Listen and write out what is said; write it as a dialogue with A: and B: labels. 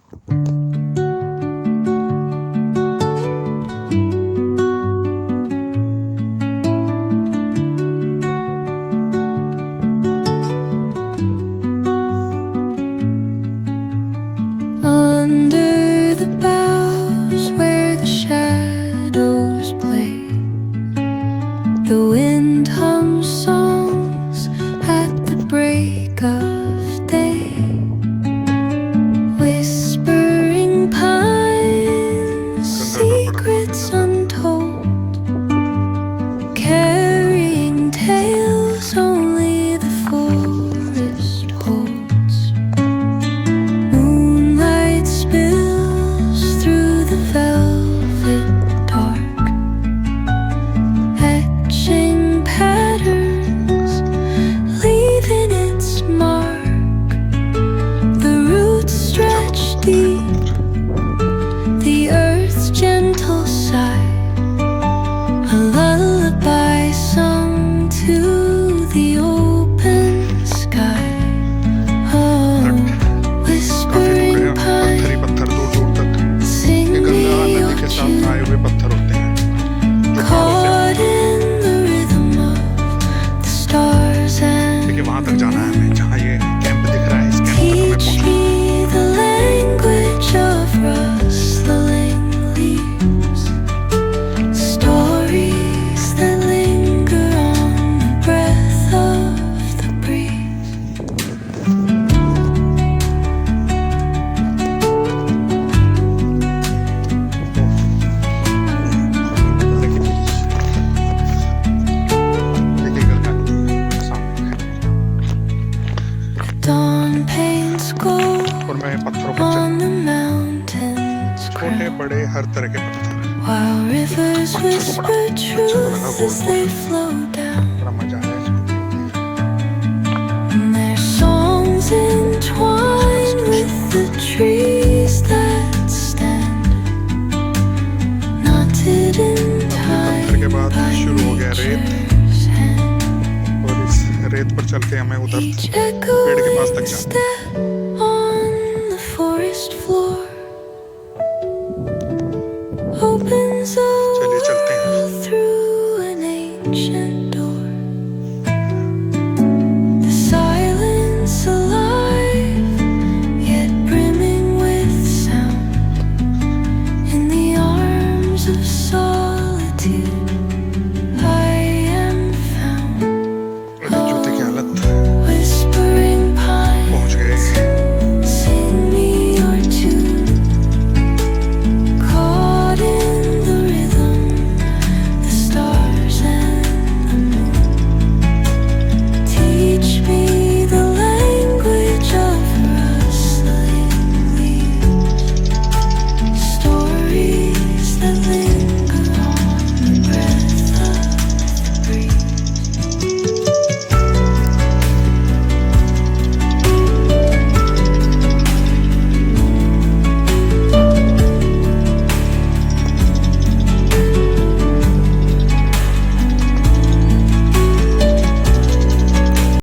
A: Under the boughs where the shadows play, the wind hums songs at the break of day. Whispering pines, secrets untold, carrying tales only the forest holds. Moonlight spills through the velvet dark, etching patterns, leaving its mark. The roots stretch deep, the earth's gentle sigh, a lullaby sung to the open sky. Oh, whispering pine,
B: पत्थर दूर दूर तक
A: sing
B: ये
A: me
B: Ganga
A: your
B: नदी के साथ
A: tune,
B: आए हुए पत्थर होते हैं जो पहाड़ों
A: caught in the rhythm of the stars
B: से।
A: and
B: देखिए वहां तक जाना है हमें, जहाँ ये कैंप दिख रहा है, इस कैंप तक हमें
A: teach
B: पहुंचना है।
A: me the language of rustling leaves, stories that linger on the breath of the breeze.
B: देखिए गंगा नदी सामने
A: Dawn paints gold
B: है। और मैं पत्थरों पर चल,
A: on the mountains
B: छोटे
A: crown,
B: बड़े हर तरह के पत्थर,
A: while rivers whisper truth as they flow down.
B: बड़ा मजा आया इसको देख के।
A: And their songs entwine with the trees that stand, knotted in
B: पत्थर के
A: time
B: बाद
A: by
B: शुरू हो गया रेत,
A: nature's hand.
B: और इस रेत पर चल के हमें उधर
A: Each
B: पेड़ के पास
A: echoing
B: तक जाना है।
A: step on the forest floor